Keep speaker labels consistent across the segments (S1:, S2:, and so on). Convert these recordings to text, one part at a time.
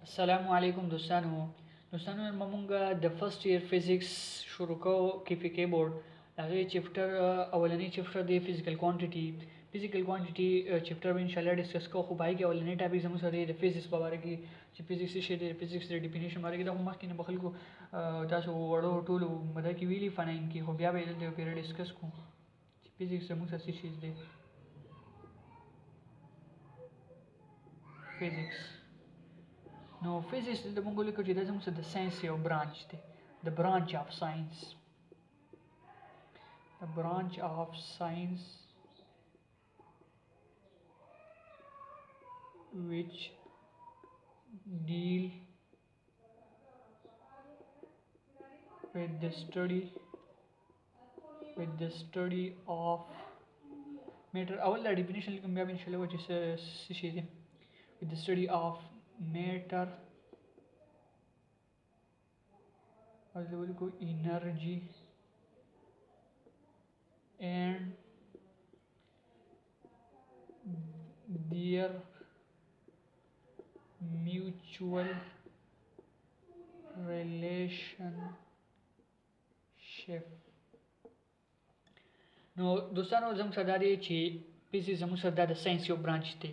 S1: السلام علیکم دوستانو مونږه د فرست ایئر فزکس شروع کوو KPK بورډ هغه چپټر اولنی چپټر دی فزیکل کوانټیټي چپټر به ان شاء الله ډیسکس کوو خو پای کې اولنی ټاپک زموږ سره د فزکس په اړه کې چې فزکس څه شی دی فزکس د ډیفینیشن باندې دا مخکې نه بخلکو تاسو وړو ټولو مده کې ویلي فناین کې خو بیا به دلته پیری ډیسکس کوو چې فزکس زموږ سره څه شی دی فزکس نو فزکس د مونږ لیکو چې دا زموږ د ساينس یو برانچ دی د برانچ اف ساينس which deal with the study of matter اول دا ډیفینیشن لیکم بیا ان شاء الله چې څه شي دی with the study of matter as well as energy and their mutual relationship. نو دوستانو زموږ سره دا دی چې فزکس زموږ سره د ساينس یو برانچ دی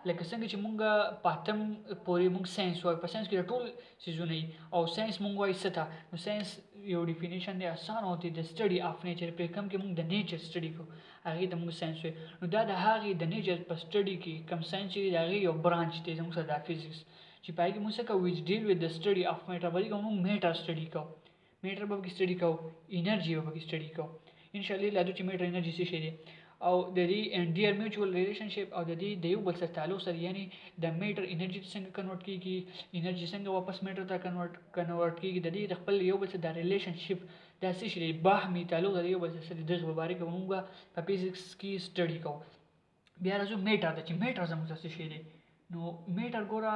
S1: لکه څنګه چې مونږ په اتم پورې مونږ ساينس وایو په ساينس کې ټول سيزونه او ساينس مونږ وایو څه ته نو ساينس یو ډیفینیشن دی اسانه ہوتی د سټډي اف نیچر په کوم کې مونږ د نیچر سټډي کو هغه د مونږ ساينس وایو نو دا د هغه د نیچر په سټډي کې کوم ساينس دی هغه یو برانچ دی زموږ سره د فزکس چې پای کې مونږ څه کوو which deal with the study of matter بلکې مونږ میټر سټډي کوو میټر به کې سټډي کوو انرژي به کې سټډي کوو ان شاء الله لادو چې میټر انرژي څه شي دی او د دې and their mutual relationship او د دې د یو بل سره تعلق سره یعنی د میټر انرژي څنګه کنورټ کیږي انرژي څنګه واپس میټر ته کنورټ کیږي د دې د خپل یو بل سره د ریلیشنشپ د څه شي باهمي تعلق د یو بل سره د مبارک موږ په فزکس کې سټډي کوو بیا راځو میټر د چې میټر زموږ څه شي دی نو میټر ګوره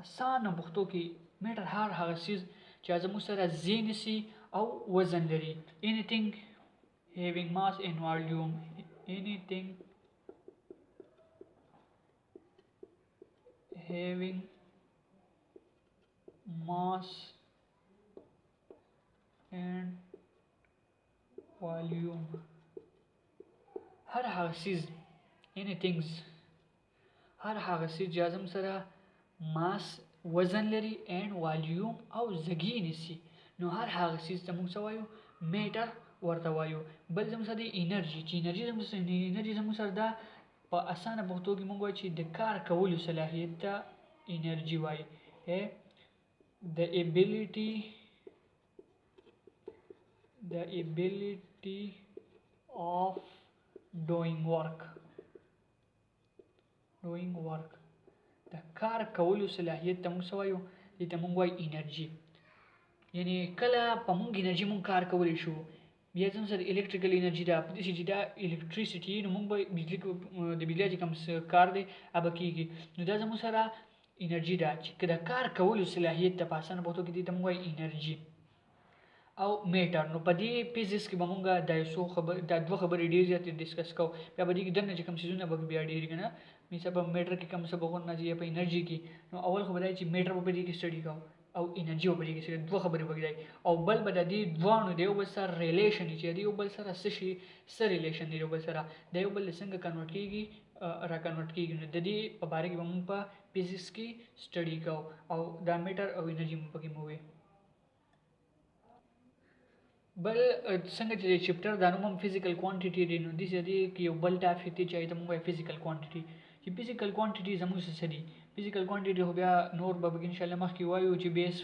S1: اسانه پښتو کې میټر هغه چیز چې زموږ سره زینسي او وزن لري anything having mass and volume anything having mass and volume هر هغه چیز anything هر هغه چیز چې زموږ سره ماس وزن لري and volume او زګی نسی نو هر هغه چیز ته موږ وایو میټر ورته وایو بل زموږ سره د انرژي چې انرژي زموږ سره دا په اسانه پښتو کې موږ وایو چې د کار کولو صلاحیت ته انرژي وایي the ability of doing work د کار کولو صلاحیت ته موږ وایو دې ته موږ وایو انرژي یعنی کله په موږ انرژي موږ کار کولی شو بیا زموږ سره الکتریکل انرژي ده په دې چې دا الکتریسيټي نو موږ به بجلی د بجلی چې کوم کار دی هغه کیږي نو دا زموږ سره انرژي ده چې د کار کولو صلاحیت ته په اسانه پښتو کې دې ته موږ وایو انرژي او میټر نو په دې فزکس کې به موږ د دوه خبرې ډېر زیات ډیسکس کوو بیا به دې کې دنه چې کوم سيزونه به بیا ډېر کنه مثلا په میټر کې کوم څه بغون نه دی په انرژي کې نو اول خبره چې میټر په دې کې سټډي کوو او انرژي په دې کې دوه خبرې وګړي او بل به د دې دوه د یو بل سره ریلیشن چې د یو بل سره څه ریلیشن دی یو بل سره د یو بل څنګه کنورټ کیږي را کنورټ کیږي نو د دې په اړه کې موږ په فزکس کې سټډي کوو او دا میټر او انرژي په کې موږ بل څنګه چې چپټر دا نوم فزیکل کوانټیټي دی نو دې کې یو بل ټاپک دی چې موږ فزیکل کوانټیټي چې فزیکل کوانټیټي زموږ څه دي فزیکل کوانټیټي خو بیا نور به ان شاء الله مخکې وایو چې بیس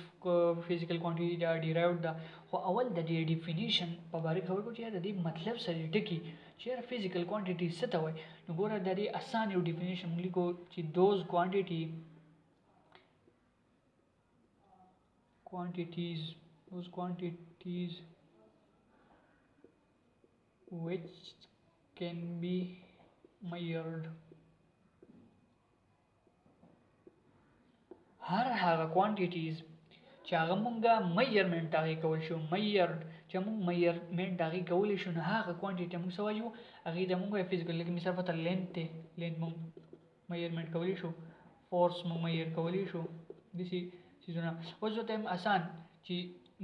S1: فزیکل کوانټیټي دا ډیرایوډ ده خو اول د دې ډیفینیشن په اړه خبرې کوو چې د دې مطلب سره ټکی چې فزیکل کوانټیټي څه ته وایي نو ګوره د دې اسانه یو ډیفینیشن لیکو چې دوز quantities which can be measured هر هغه quantities چې هغه مونږه میجرمنټ هغه کول شو چې مونږ میجرمنټ هغه کول شو نه هغه کوانټیټي موږ سوایو هغه د مونږه فزیکل کې مثال په لینث مونږ میجرمنټ کول شو فورس مونږ میجر کول شو داسې څیزونه اوس ورته وایم اسان چې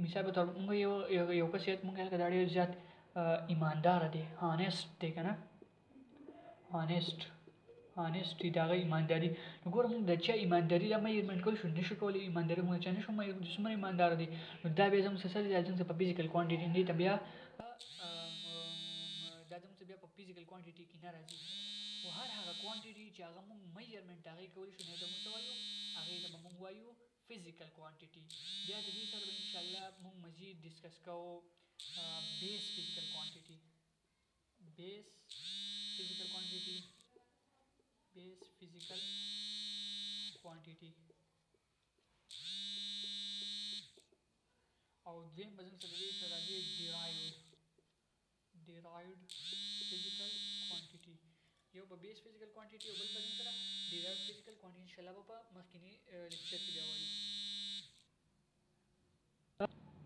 S1: مثال په طور موږ یو کس یاد موږ هلکه دا ډېر زیات ایمانداره دی هانیسټ دی که نه هانیسټ دی د هغه ایمانداري نو ګوره موږ د چا ایمانداري دا میجرمنټ کولی شو نشو کولی ایمانداري موږ چا نشو چې څومره ایمانداره دی نو دا بیا زموږ څه دی دا زموږ په فزیکل کوانټیټي دی ته بیا دا زموږ بیا په فزیکل کوانټیټي کې نه راځي خو هر هغه کوانټیټي چې هغه موږ میجرمنټ هغې کولی شو نو ته موږ څه وایو هغې ته به موږ وایو فزیکل کوانټیټي بیا د دې سره به انشاءالله موږ مزید ډسکس کوو بیس فزیکل کوانټیټي بیس فزیکل کوانټیټي بیس فزیکل کوانټیټي او دویم به زموږ سره د دې سره راځي ډیرایوډ فزیکل کوانټیټي یو به بیس فزیکل کوانټیټي او بل به زموږ سره ډیرایوډ فزیکل کوانټیټي انشاءالله به په مخکیني لیکچر کې